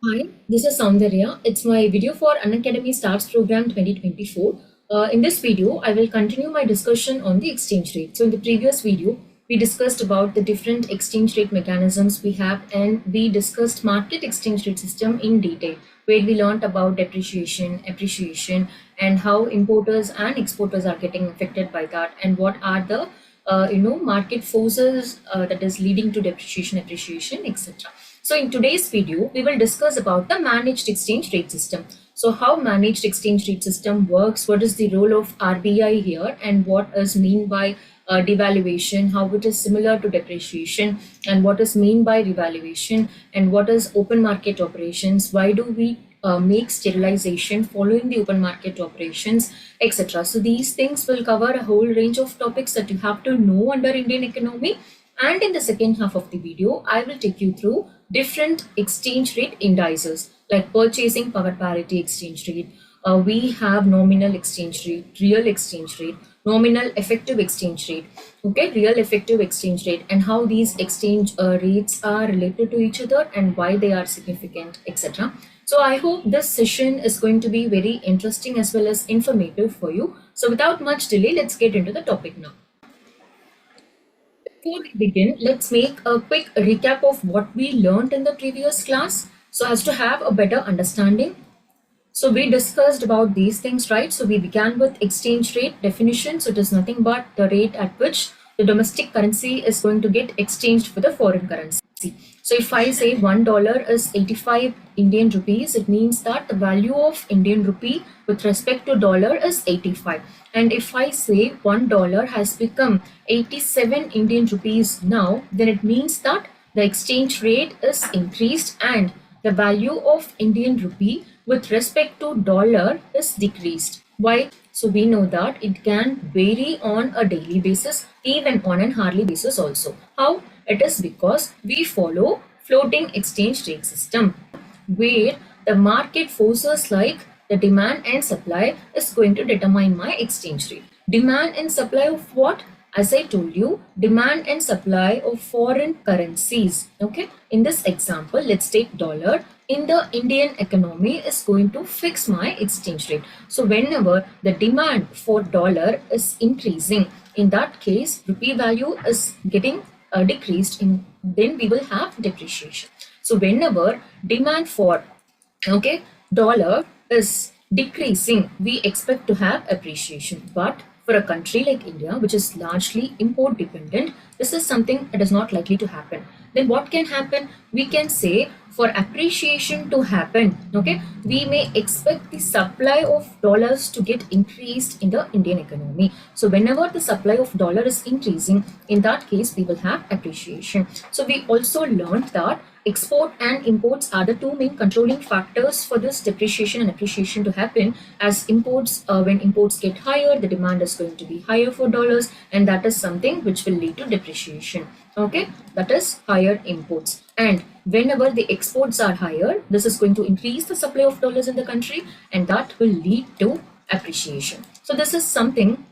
Hi, this is Soundarya. It's my video for Unacademy Starts Program 2024. In this video, I will continue my discussion on the exchange rate. So in the previous video, we discussed about the different exchange rate mechanisms we have, and we discussed market exchange rate system in detail, where we learned about depreciation, appreciation, and how importers and exporters are getting affected by that, and what are the market forces that is leading to depreciation, appreciation, etc. So in today's video, we will discuss about the managed exchange rate system. So how managed exchange rate system works, what is the role of RBI here, and what is mean by devaluation, how it is similar to depreciation, and what is mean by revaluation, and what is open market operations, why do we make sterilization following the open market operations, etc. So these things will cover a whole range of topics that you have to know under Indian economy. And in the second half of the video, I will take you through different exchange rate indices like purchasing power parity exchange rate. We have nominal exchange rate, real exchange rate, nominal effective exchange rate, okay, real effective exchange rate, and how these exchange rates are related to each other and why they are significant, etc. So I hope this session is going to be very interesting as well as informative for you. So without much delay, let's get into the topic now. Before we begin, let's make a quick recap of what we learned in the previous class so as to have a better understanding. So we discussed about these things, right? So we began with exchange rate definition. So it is nothing but the rate at which the domestic currency is going to get exchanged for the foreign currency. So if I say $1 is 85 Indian rupees, it means that the value of Indian rupee with respect to dollar is 85. And if I say $1 has become 87 Indian rupees now, then it means that the exchange rate is increased and the value of Indian rupee with respect to dollar is decreased. Why? So we know that it can vary on a daily basis, even on an hourly basis also. How? It is because we follow floating exchange rate system, where the market forces like the demand and supply is going to determine my exchange rate. Demand and supply of what? As I told you, demand and supply of foreign currencies. Okay, in this example, let's take dollar. In the Indian economy is going to fix my exchange rate. So whenever the demand for dollar is increasing, in that case, rupee value is getting decreased, then we will have depreciation. So whenever demand for dollar is decreasing, we expect to have appreciation. But for a country like India, which is largely import dependent, this is something that is not likely to happen. Then what can happen? We can say for appreciation to happen, okay, we may expect the supply of dollars to get increased in the Indian economy. So whenever the supply of dollar is increasing, in that case, we will have appreciation. So we also learned that export and imports are the two main controlling factors for this depreciation and appreciation to happen. As imports, when imports get higher, the demand is going to be higher for dollars, and that is something which will lead to depreciation. Okay, that is higher imports. And whenever the exports are higher, this is going to increase the supply of dollars in the country, and that will lead to appreciation. So this is something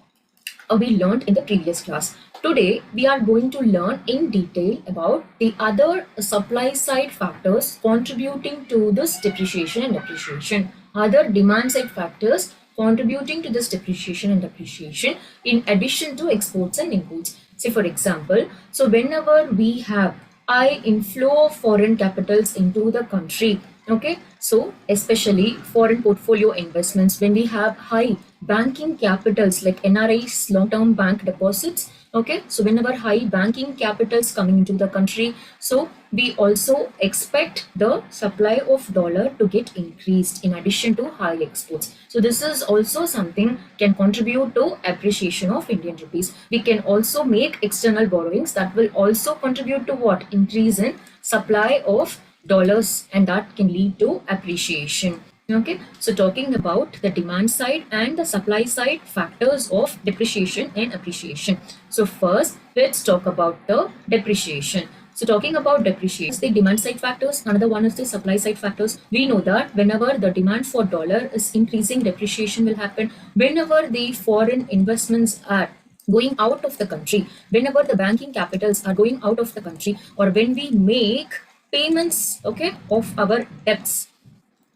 we learned in the previous class. Today, we are going to learn in detail about the other supply side factors contributing to this depreciation and appreciation, other demand side factors contributing to this depreciation and appreciation in addition to exports and imports. Say for example, so whenever we have high inflow of foreign capitals into the country, okay, so especially foreign portfolio investments, when we have high banking capitals like NRIs, long-term bank deposits, okay, so whenever high banking capitals coming into the country, so we also expect the supply of dollar to get increased in addition to high exports. So this is also something can contribute to appreciation of Indian rupees. We can also make external borrowings that will also contribute to what? Increase in supply of dollars, and that can lead to appreciation. Okay, so talking about the demand side and the supply side factors of depreciation and appreciation. So first, let's talk about the depreciation. So talking about depreciation, the demand side factors, another one is the supply side factors. We know that whenever the demand for dollar is increasing, depreciation will happen. Whenever the foreign investments are going out of the country, whenever the banking capitals are going out of the country, or when we make payments, okay, of our debts.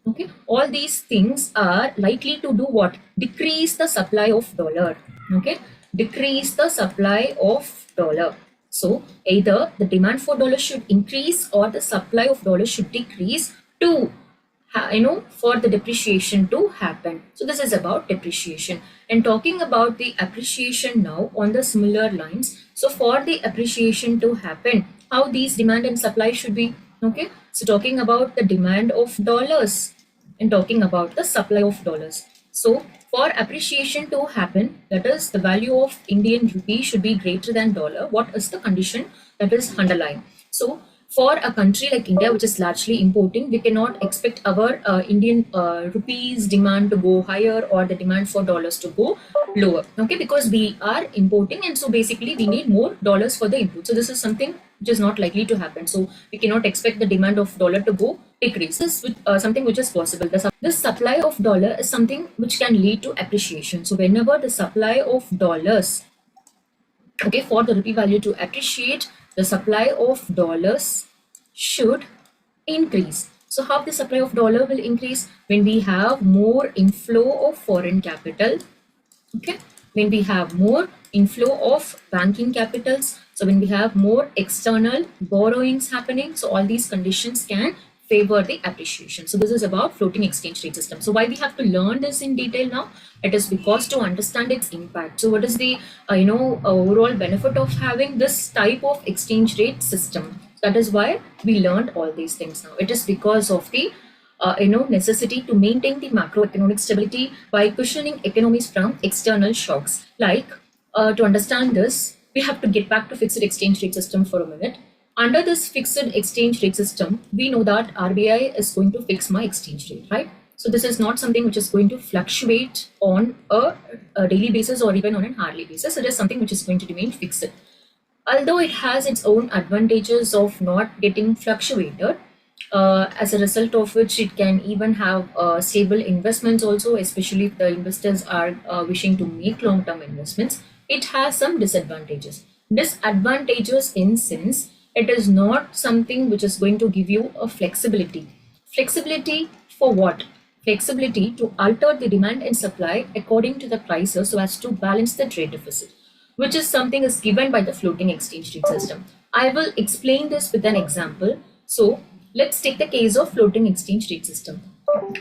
Okay, all these things are likely to do what? Decrease the supply of dollar. Okay, decrease the supply of dollar. So either the demand for dollar should increase or the supply of dollar should decrease to for the depreciation to happen. So this is about depreciation. And talking about the appreciation now on the similar lines. So for the appreciation to happen, how these demand and supply should be. Okay, so talking about the demand of dollars and talking about the supply of dollars. So for appreciation to happen, that is the value of Indian rupee should be greater than dollar. What is the condition that is underlying? So for a country like India, which is largely importing, we cannot expect our Indian rupees demand to go higher or the demand for dollars to go lower. Okay, because we are importing, and so basically we need more dollars for the input. So this is something which is not likely to happen. So we cannot expect the demand of dollar to go decrease. This is something which is possible. This supply of dollar is something which can lead to appreciation. So whenever the supply of dollars, okay, for the rupee value to appreciate, the supply of dollars should increase. So how the supply of dollar will increase? When we have more inflow of foreign capital, okay, when we have more inflow of banking capitals, so when we have more external borrowings happening, so all these conditions can favor the appreciation. So this is about floating exchange rate system. So why we have to learn this in detail now? It is because to understand its impact. So what is the overall benefit of having this type of exchange rate system? That is why we learned all these things now. It is because of the necessity to maintain the macroeconomic stability by cushioning economies from external shocks. Like to understand this, we have to get back to fixed exchange rate system for a minute. Under this fixed exchange rate system, we know that RBI is going to fix my exchange rate, right? So this is not something which is going to fluctuate on a daily basis or even on an hourly basis. It is something which is going to remain fixed. Although it has its own advantages of not getting fluctuated, as a result of which it can even have stable investments also, especially if the investors are wishing to make long-term investments. It has some disadvantages. Disadvantages in sense, it is not something which is going to give you a flexibility. Flexibility for what? Flexibility to alter the demand and supply according to the prices so as to balance the trade deficit, which is something is given by the floating exchange rate system. I will explain this with an example. So let's take the case of floating exchange rate system.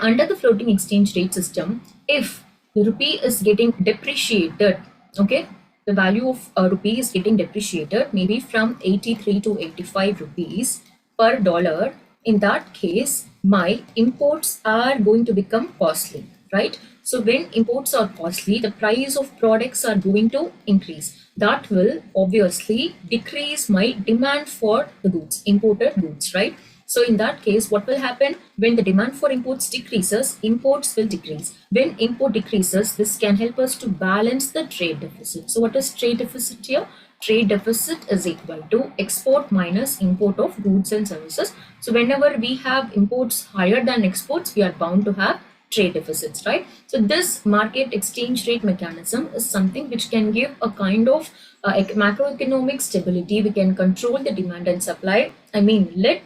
Under the floating exchange rate system, if the rupee is getting depreciated, okay, the value of a rupee is getting depreciated, maybe from 83 to 85 rupees per dollar, in that case, my imports are going to become costly, right? So when imports are costly, the price of products are going to increase. That will obviously decrease my demand for the goods, imported goods, right? So in that case, what will happen? When the demand for imports decreases, imports will decrease. When import decreases, this can help us to balance the trade deficit. So what is trade deficit here? Trade deficit is equal to export minus import of goods and services. So whenever we have imports higher than exports, we are bound to have trade deficits, right? So this market exchange rate mechanism is something which can give a kind of macroeconomic stability. We can control the demand and supply. I mean, let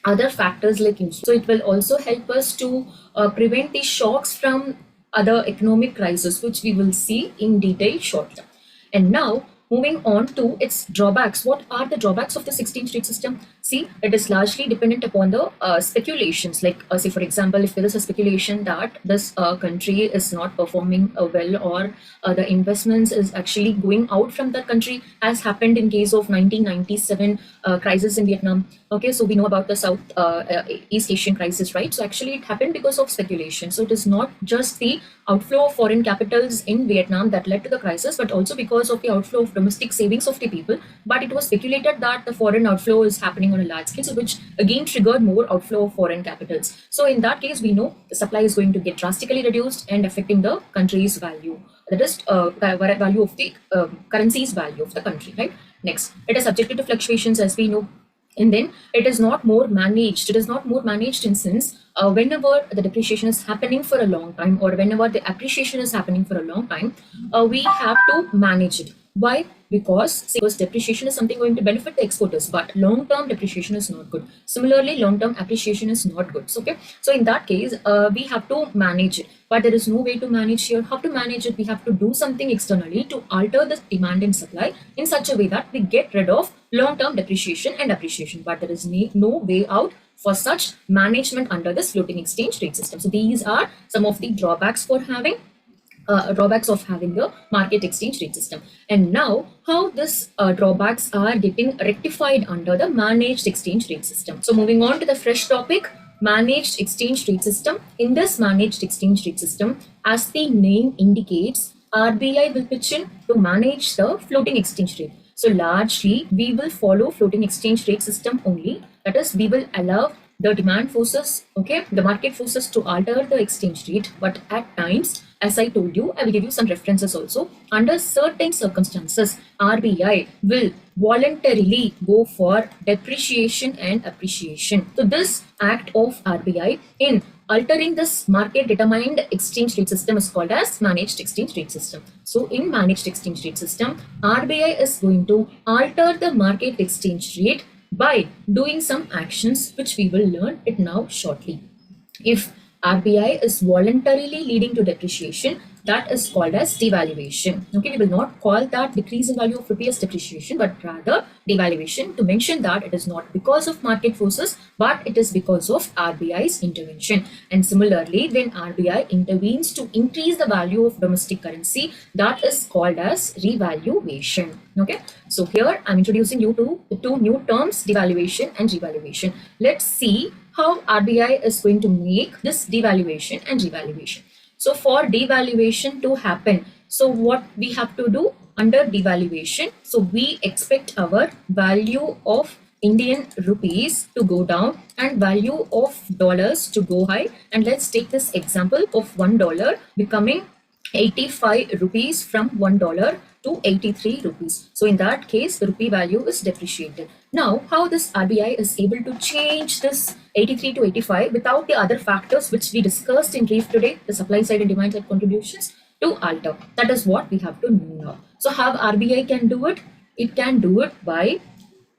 other factors like inflation. So it will also help us to prevent the shocks from other economic crises, which we will see in detail shortly. And now moving on to its drawbacks. What are the drawbacks of the exchange rate system? See, it is largely dependent upon the speculations. Like say, for example, if there is a speculation that this country is not performing well, or the investments is actually going out from that country, as happened in case of 1997 crisis in Vietnam. Okay, so we know about the South East Asian crisis, right? So actually it happened because of speculation. So it is not just the outflow of foreign capitals in Vietnam that led to the crisis, but also because of the outflow of domestic savings of the people. But it was speculated that the foreign outflow is happening on a large scale, so which again triggered more outflow of foreign capitals. So in that case, we know the supply is going to get drastically reduced and affecting the country's value. That is value of the currency's value of the country, right? Next, it is subjected to fluctuations, as we know. And then it is not more managed. It is not more managed in sense whenever the depreciation is happening for a long time, or whenever the appreciation is happening for a long time, we have to manage it. Why? because depreciation is something going to benefit the exporters, but long-term depreciation is not good. Similarly, long-term appreciation is not good. So, okay, so in that case, we have to manage it, but there is no way to manage here. How to manage it? We have to do something externally to alter the demand and supply in such a way that we get rid of long-term depreciation and appreciation, but there is no way out for such management under this floating exchange rate system. So these are some of the drawbacks of having the market exchange rate system. And now how this drawbacks are getting rectified under the managed exchange rate system. So moving on to the fresh topic, managed exchange rate system. In this managed exchange rate system, as the name indicates, RBI will pitch in to manage the floating exchange rate. So largely we will follow floating exchange rate system only. That is, we will allow the demand forces, okay, the market forces to alter the exchange rate, but at times, as I told you, I will give you some references also. Under certain circumstances, RBI will voluntarily go for depreciation and appreciation. So this act of RBI in altering this market determined exchange rate system is called as managed exchange rate system. So in managed exchange rate system, RBI is going to alter the market exchange rate by doing some actions which we will learn it now shortly. If RBI is voluntarily leading to depreciation, that is called as devaluation. Okay, we will not call that decrease in value of rupee as depreciation, but rather devaluation, to mention that it is not because of market forces, but it is because of RBI's intervention. And similarly, when RBI intervenes to increase the value of domestic currency, that is called as revaluation. Okay, so here I'm introducing you to the two new terms, devaluation and revaluation. Let's see how RBI is going to make this devaluation and revaluation. So for devaluation to happen, so what we have to do under devaluation, so we expect our value of Indian rupees to go down and value of dollars to go high. And let's take this example of $1 becoming 85 rupees from $1 to 83 rupees. So in that case, the rupee value is depreciated. Now, how this RBI is able to change this 83 to 85 without the other factors which we discussed in brief today, the supply side and demand side contributions, to alter? That is what we have to know now. So how RBI can do it? It can do it by,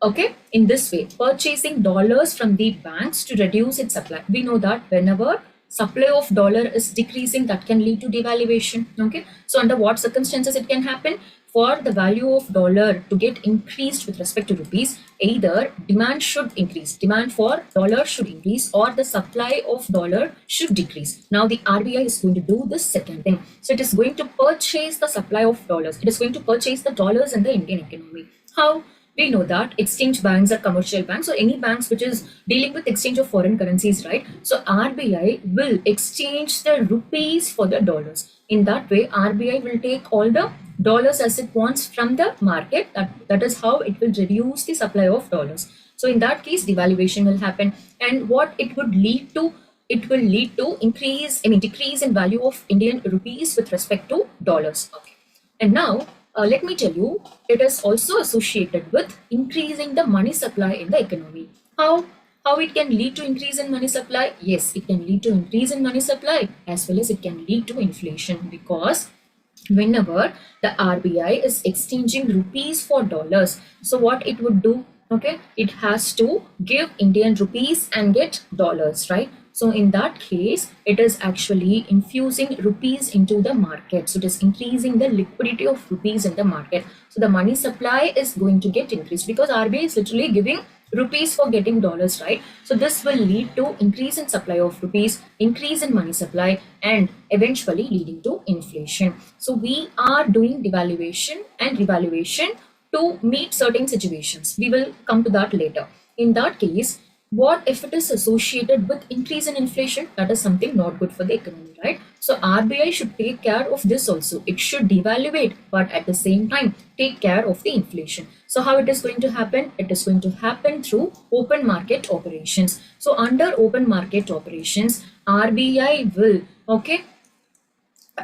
okay, in this way, purchasing dollars from the banks to reduce its supply. We know that whenever supply of dollar is decreasing, that can lead to devaluation. Okay, so under what circumstances it can happen? For the value of dollar to get increased with respect to rupees, either demand should increase, demand for dollar should increase, or the supply of dollar should decrease. Now the RBI is going to do this second thing. So it is going to purchase the supply of dollars. It is going to purchase the dollars in the Indian economy. How? We know that exchange banks are commercial banks, or any banks which is dealing with exchange of foreign currencies, right? So RBI will exchange the rupees for the dollars. In that way, RBI will take all the dollars as it wants from the market. That is how it will reduce the supply of dollars. So in that case, devaluation will happen. And what it would lead to? It will lead to decrease in value of Indian rupees with respect to dollars. Okay. And now, let me tell you, it is also associated with increasing the money supply in the economy. How it can lead to increase in money supply? Yes, it can lead to increase in money supply, as well as it can lead to inflation, because whenever the RBI is exchanging rupees for dollars, so what it would do? Okay, it has to give Indian rupees and get dollars, right? So in that case, it is actually infusing rupees into the market. So it is increasing the liquidity of rupees in the market. So the money supply is going to get increased, because RBI is literally giving rupees for getting dollars, right? So this will lead to increase in supply of rupees, increase in money supply, and eventually leading to inflation. So we are doing devaluation and revaluation to meet certain situations. We will come to that later. In that case, what if it is associated with increase in inflation? That is something not good for the economy, right? So RBI should take care of this also. It should devaluate, but at the same time take care of the inflation. So how it is going to happen? It is going to happen through open market operations. So under open market operations, RBI will, okay,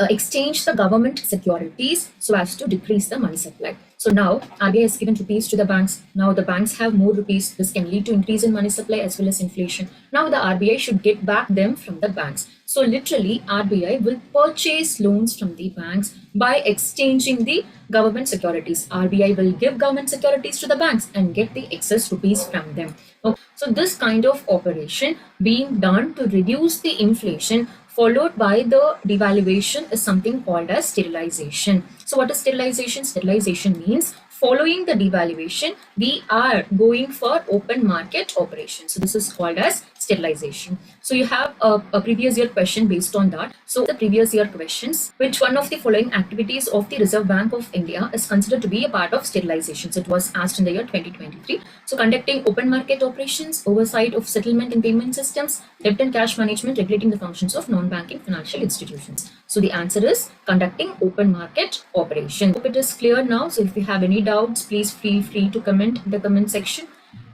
exchange the government securities so as to decrease the money supply. So now RBI has given rupees to the banks. Now the banks have more rupees. This can lead to increase in money supply as well as inflation. Now the RBI should get back them from the banks. So literally RBI will purchase loans from the banks by exchanging the government securities. RBI will give government securities to the banks and get the excess rupees from them. Okay. So this kind of operation being done to reduce the inflation followed by the devaluation is something called as sterilization. So what is sterilization? Sterilization means following the devaluation, we are going for open market operation. So this is called as sterilization. So you have a previous year question based on that. So the previous year questions, which one of the following activities of the Reserve Bank of India is considered to be a part of sterilization? So it was asked in the year 2023. So conducting open market operations, oversight of settlement and payment systems, debt and cash management, regulating the functions of non-banking financial institutions. So the answer is conducting open market operation. Hope it is clear now. So if you have any doubts, please feel free to comment in the comment section.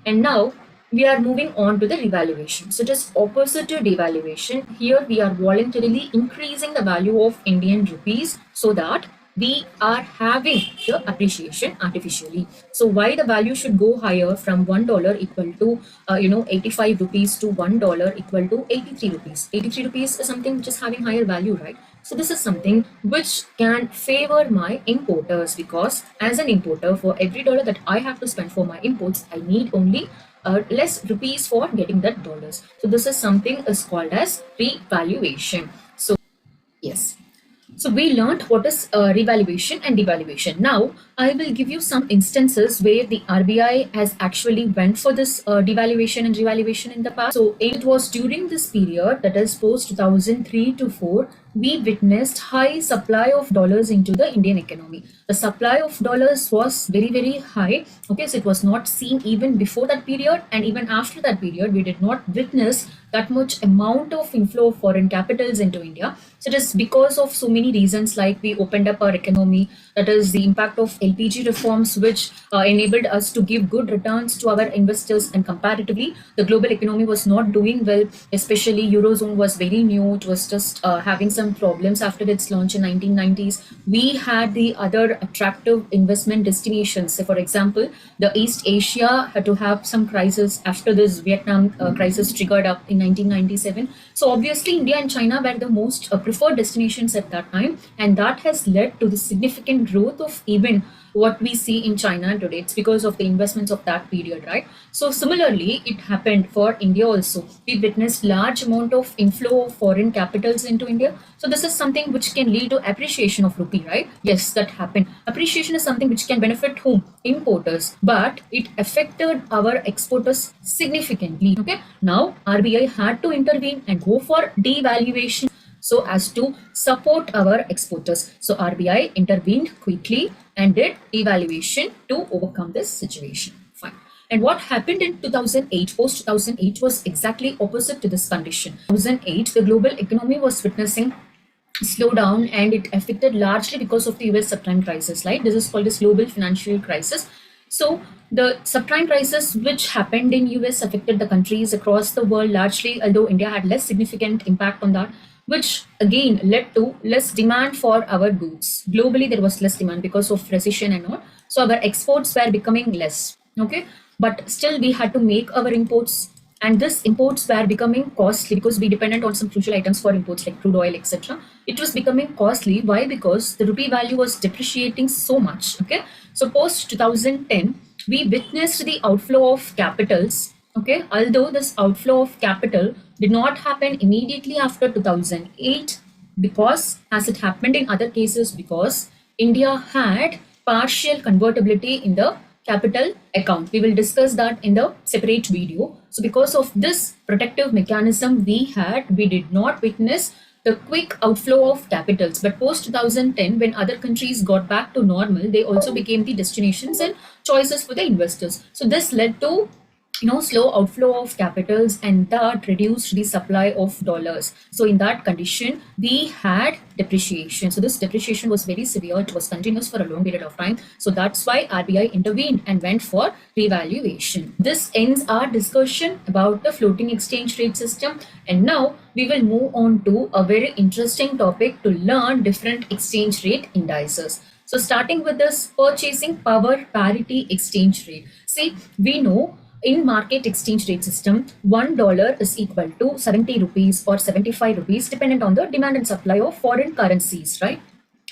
And now we are moving on to the revaluation. So it is opposite to devaluation. Here we are voluntarily increasing the value of Indian rupees so that we are having the appreciation artificially. So why the value should go higher from $1 equal to 85 rupees to $1 equal to 83 rupees. 83 rupees is something which is having higher value, right? So this is something which can favor my importers, because as an importer, for every dollar that I have to spend for my imports, I need only less rupees for getting that dollars. So this is something is called as revaluation. So yes. So we learned what is revaluation and devaluation. Now I will give you some instances where the RBI has actually went for this devaluation and revaluation in the past. So it was during this period, that is post 2003 to 4, we witnessed high supply of dollars into the Indian economy. The supply of dollars was very, very high. Okay, so it was not seen even before that period, and even after that period, we did not witness that much amount of inflow of foreign capitals into India. So it is because of so many reasons, like we opened up our economy, that is the impact of LPG reforms, which enabled us to give good returns to our investors, and comparatively, the global economy was not doing well, especially Eurozone was very new. It was just having some problems after its launch in 1990s. We had the other attractive investment destinations. So for example, the East Asia had to have some crisis after this Vietnam crisis triggered up in 1997. So obviously India and China were the most preferred destinations at that time, and that has led to the significant growth of even what we see in China today. It's because of the investments of that period, right? So similarly, it happened for India also. We witnessed large amount of inflow of foreign capitals into India. So this is something which can lead to appreciation of rupee, right? Yes, that happened. Appreciation is something which can benefit whom? Importers, but it affected our exporters significantly. Okay, now RBI had to intervene and go for devaluation so as to support our exporters. So RBI intervened quickly and did evaluation to overcome this situation. Fine. And what happened in 2008, post 2008, was exactly opposite to this condition. 2008, the global economy was witnessing slowdown, and it affected largely because of the US subprime crisis, right? This is called this global financial crisis. So the subprime crisis which happened in US affected the countries across the world largely, although India had less significant impact on that, which again led to less demand for our goods. Globally, there was less demand because of recession and all. So our exports were becoming less. Okay, but still we had to make our imports, and this imports were becoming costly because we dependent on some crucial items for imports like crude oil, etc. It was becoming costly. Why? Because the rupee value was depreciating so much. Okay, so post 2010, we witnessed the outflow of capitals. Okay, although this outflow of capital did not happen immediately after 2008, because as it happened in other cases, because India had partial convertibility in the capital account. We will discuss that in the separate video. So because of this protective mechanism we did not witness the quick outflow of capitals. But post 2010, when other countries got back to normal, they also became the destinations and choices for the investors. So this led to slow outflow of capitals, and that reduced the supply of dollars. So in that condition, we had depreciation. So this depreciation was very severe. It was continuous for a long period of time. So that's why RBI intervened and went for revaluation. This ends our discussion about the floating exchange rate system. And now we will move on to a very interesting topic to learn different exchange rate indices. So starting with this purchasing power parity exchange rate. See, we know in market exchange rate system, $1 is equal to 70 rupees or 75 rupees, dependent on the demand and supply of foreign currencies, right?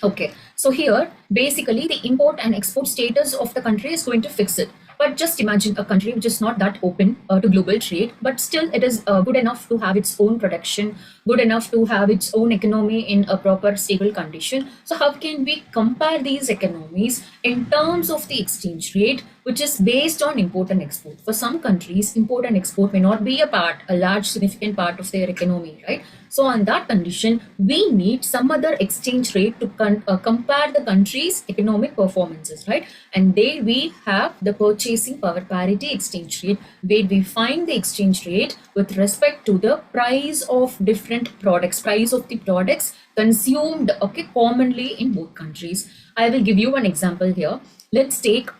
Okay, so here basically the import and export status of the country is going to fix it. But just imagine a country which is not that open to global trade, but still it is good enough to have its own production, good enough to have its own economy in a proper stable condition. So how can we compare these economies in terms of the exchange rate, which is based on import and export? For some countries, import and export may not be a large significant part of their economy, right? So on that condition, we need some other exchange rate to compare the country's economic performances, right? And there we have the purchasing power parity exchange rate, where we find the exchange rate with respect to the price of different products, price of the products consumed, okay, commonly in both countries. I will give you one example here. Let's take,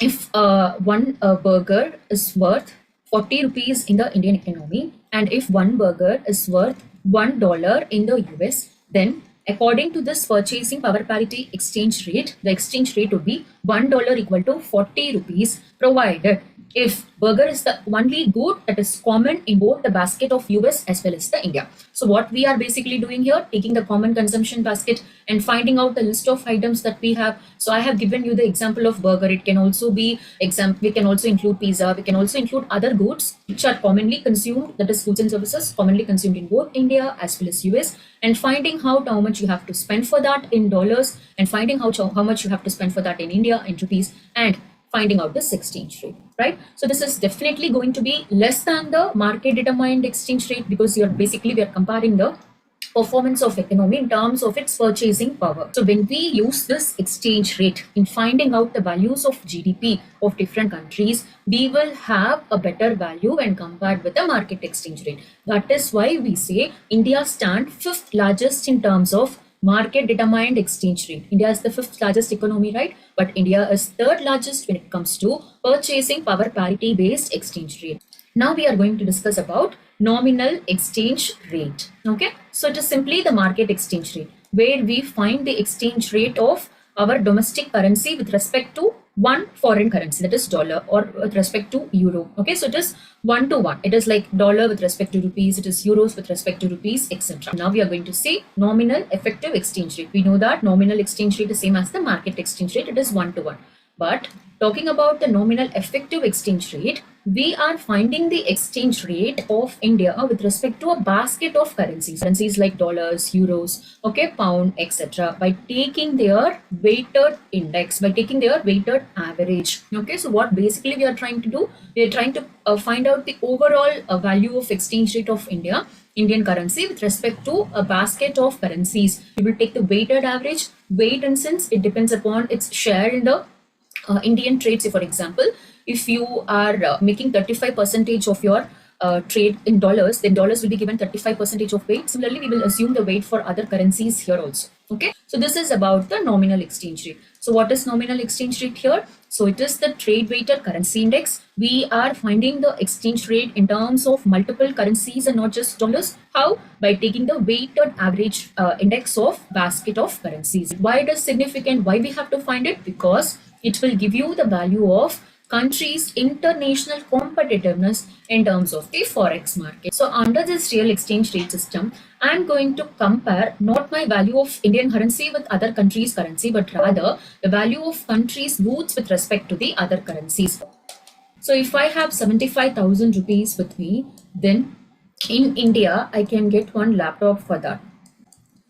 if one burger is worth 40 rupees in the Indian economy, and if one burger is worth $1 in the US, then according to this purchasing power parity exchange rate, the exchange rate would be $1 equal to 40 rupees, provided if burger is the only good that is common in both the basket of US as well as the India. So what we are basically doing here, taking the common consumption basket and finding out the list of items that we have. So I have given you the example of burger. It can also be we can also include pizza. We can also include other goods which are commonly consumed, that is goods and services commonly consumed in both India as well as US, and finding out how much you have to spend for that in dollars, and finding out how much you have to spend for that in India in rupees, and finding out this exchange rate, right? So this is definitely going to be less than the market determined exchange rate, because we are comparing the performance of economy in terms of its purchasing power. So when we use this exchange rate in finding out the values of GDP of different countries, we will have a better value when compared with the market exchange rate. That is why we say India stands fifth largest in terms of market determined exchange rate. India is the fifth largest economy, right? But India is third largest when it comes to purchasing power parity based exchange rate. Now we are going to discuss about nominal exchange rate. Okay, so it is simply the market exchange rate, where we find the exchange rate of our domestic currency with respect to one foreign currency, that is dollar, or with respect to euro. Okay, so it is 1 to 1. It is like dollar with respect to rupees, it is euros with respect to rupees, etc. Now we are going to see nominal effective exchange rate. We know that nominal exchange rate is same as the market exchange rate, it is 1 to 1. But talking about the nominal effective exchange rate, we are finding the exchange rate of India with respect to a basket of currencies like dollars, euros, okay, pound, etc., by taking their weighted index, by taking their weighted average. Okay, so what basically we are trying to do, we are trying to find out the overall value of exchange rate of Indian currency with respect to a basket of currencies. We will take the weighted average. Weight, in sense, it depends upon its share in the Indian trade. Say for example, if you are making 35% of your trade in dollars, then dollars will be given 35% of weight. Similarly, we will assume the weight for other currencies here also. Okay, so this is about the nominal exchange rate. So what is nominal exchange rate here? So it is the trade weighted currency index. We are finding the exchange rate in terms of multiple currencies and not just dollars. How? By taking the weighted average index of basket of currencies. Why it is significant? Why we have to find it? Because it will give you the value of country's international competitiveness in terms of the forex market. So under this real exchange rate system, I'm going to compare not my value of Indian currency with other countries' currency, but rather the value of countries' goods with respect to the other currencies. So if I have 75,000 rupees with me, then in India, I can get one laptop for that,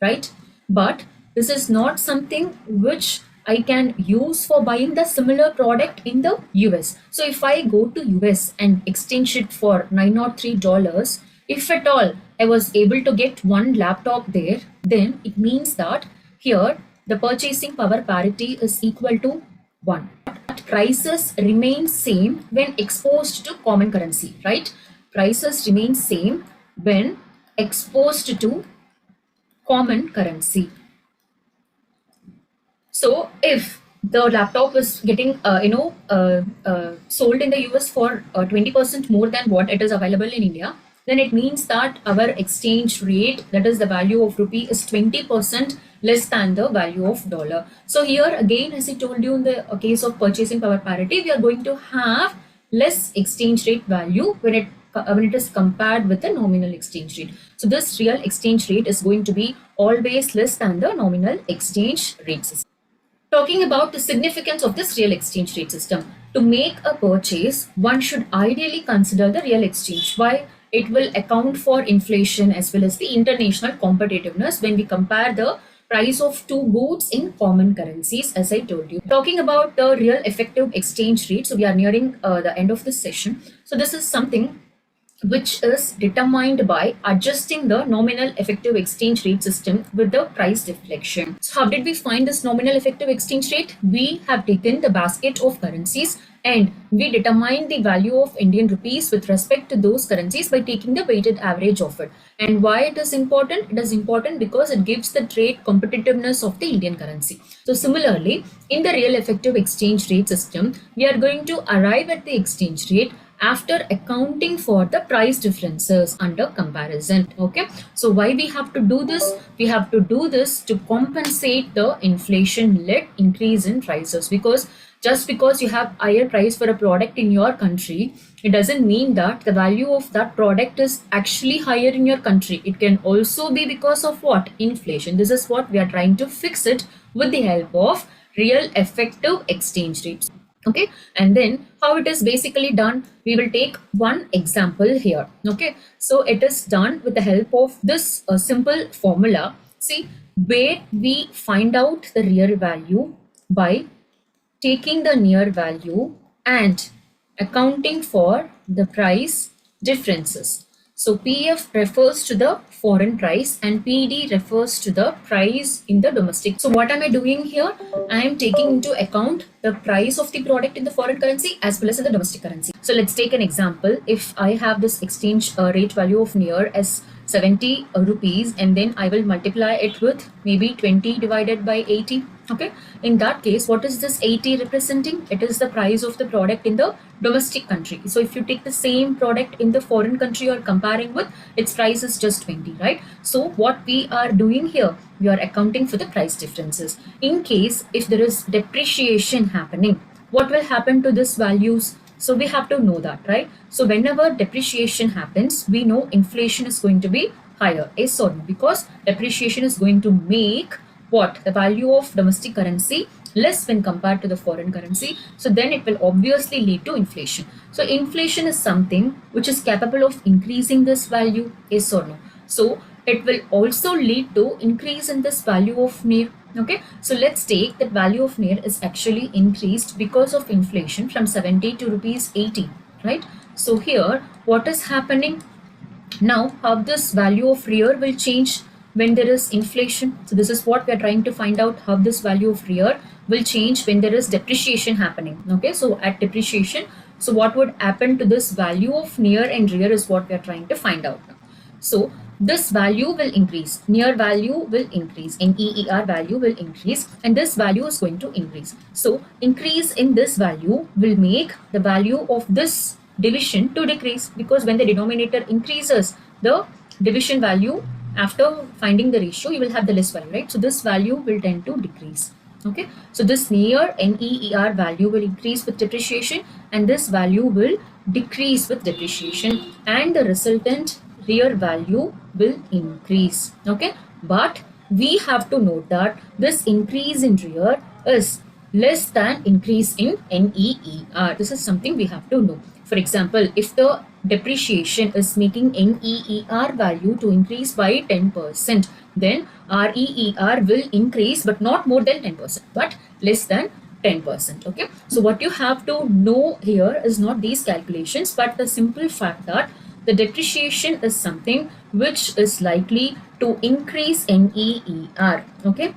right? But this is not something which I can use for buying the similar product in the US. So if I go to US and exchange it for $903, if at all I was able to get one laptop there, then it means that here the purchasing power parity is equal to 1. prices remain same when exposed to common currency, right? Prices remain same when exposed to common currency. So if the laptop is getting, sold in the US for 20% more than what it is available in India, then it means that our exchange rate, that is the value of rupee, is 20% less than the value of dollar. So here again, as I told you, in the case of purchasing power parity, we are going to have less exchange rate value when it is compared with the nominal exchange rate. So this real exchange rate is going to be always less than the nominal exchange rate system. Talking about the significance of this real exchange rate system. To make a purchase, one should ideally consider the real exchange. Why? It will account for inflation as well as the international competitiveness when we compare the price of two goods in common currencies, as I told you. Talking about the real effective exchange rate, so we are nearing the end of this session. So this is something which is determined by adjusting the nominal effective exchange rate system with the price deflection. So how did we find this nominal effective exchange rate? We have taken the basket of currencies and we determined the value of Indian rupees with respect to those currencies by taking the weighted average of it. And why it is important? It is important because it gives the trade competitiveness of the Indian currency. So similarly, in the real effective exchange rate system, we are going to arrive at the exchange rate after accounting for the price differences under comparison. Okay, so why we have to do this? We have to do this to compensate the inflation led increase in prices, because just because you have higher price for a product in your country, it doesn't mean that the value of that product is actually higher in your country. It can also be because of what? Inflation. This is what we are trying to fix it with the help of real effective exchange rates. Okay, and then how it is basically done, we will take one example here. Okay, so it is done with the help of this simple formula. See, where we find out the real value by taking the near value and accounting for the price differences. So PF refers to the foreign price and PD refers to the price in the domestic. So what am I doing here? I am taking into account the price of the product in the foreign currency as well as in the domestic currency. So let's take an example. If I have this exchange rate value of near as 70 rupees, and then I will multiply it with maybe 20 divided by 80. Okay, in that case, what is this 80 representing? It is the price of the product in the domestic country. So if you take the same product in the foreign country you're comparing with, its price is just 20, right? So what we are doing here, we are accounting for the price differences. In case if there is depreciation happening, what will happen to these values? So we have to know that, right? So whenever depreciation happens, we know inflation is going to be higher, yes or no? Because depreciation is going to make what? The value of domestic currency less when compared to the foreign currency. So then it will obviously lead to inflation. So inflation is something which is capable of increasing this value, yes or no? So it will also lead to increase in this value of near. Okay, so let's take that value of near is actually increased because of inflation from 70 to rupees 80, right? So here what is happening now, how this value of rear will change when there is inflation. So this is what we are trying to find out, how this value of rear will change when there is depreciation happening. Okay, so at depreciation, so what would happen to this value of near and rear is what we are trying to find out now. So this value will increase, near value will increase, NEER value will increase, and this value is going to increase. So increase in this value will make the value of this division to decrease, because when the denominator increases, the division value, after finding the ratio, you will have the less value, right? So this value will tend to decrease. Okay, so this near NEER value will increase with depreciation and this value will decrease with depreciation, and the resultant rear value will increase. Okay, but we have to note that this increase in rear is less than increase in NEER. This is something we have to know. For example, if the depreciation is making NEER value to increase by 10%, then REER will increase, but not more than 10%, but less than 10%. Okay, so what you have to know here is not these calculations, but the simple fact that the depreciation is something which is likely to increase NEER. Okay,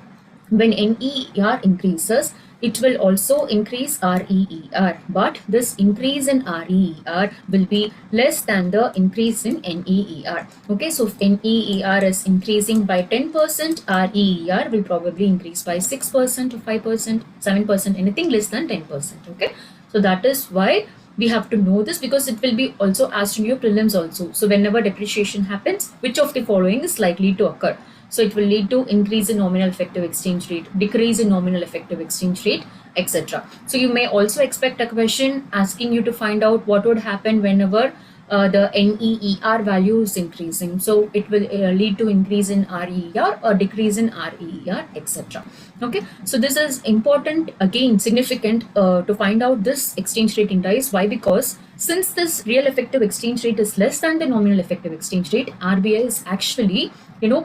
when NEER increases, it will also increase REER, but this increase in REER will be less than the increase in NEER. Okay, so if NEER is increasing by 10%, REER will probably increase by 6% or 5%, 7%, anything less than 10%. Okay, so that is why we have to know this, because it will be also asked in your prelims also. So whenever depreciation happens, which of the following is likely to occur? So it will lead to increase in nominal effective exchange rate, decrease in nominal effective exchange rate, etc. So you may also expect a question asking you to find out what would happen whenever the NEER value is increasing. So it will lead to increase in REER or decrease in REER, etc. Okay, so this is important, again significant, to find out this exchange rate index. Why? Because since this real effective exchange rate is less than the nominal effective exchange rate, RBI is actually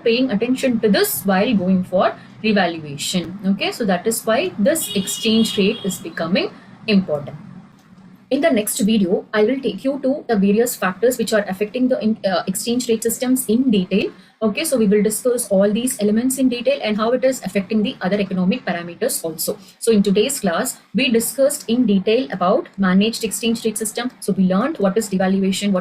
paying attention to this while going for revaluation. Okay, so that is why this exchange rate is becoming important. In the next video, I will take you to the various factors which are affecting the exchange rate systems in detail. Okay, so we will discuss all these elements in detail and how it is affecting the other economic parameters also. So in today's class, we discussed in detail about managed exchange rate system. So we learned what is devaluation,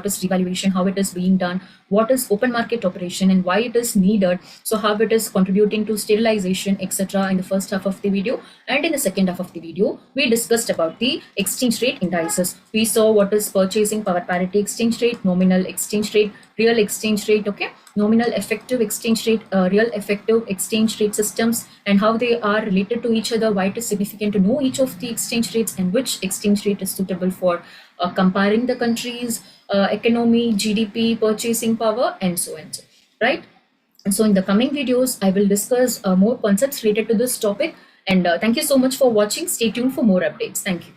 how it is being done, what is open market operation and why it is needed, so how it is contributing to sterilization, etc. in the first half of the video. And in the second half of the video, we discussed about the exchange rate indices. We saw what is purchasing power parity exchange rate, nominal exchange rate, real exchange rate, okay, nominal effective exchange rate, real effective exchange rate systems, and how they are related to each other, why it is significant to know each of the exchange rates and which exchange rate is suitable for comparing the countries, economy, GDP, purchasing power, and so on. Right? And so in the coming videos, I will discuss more concepts related to this topic. And thank you so much for watching. Stay tuned for more updates. Thank you.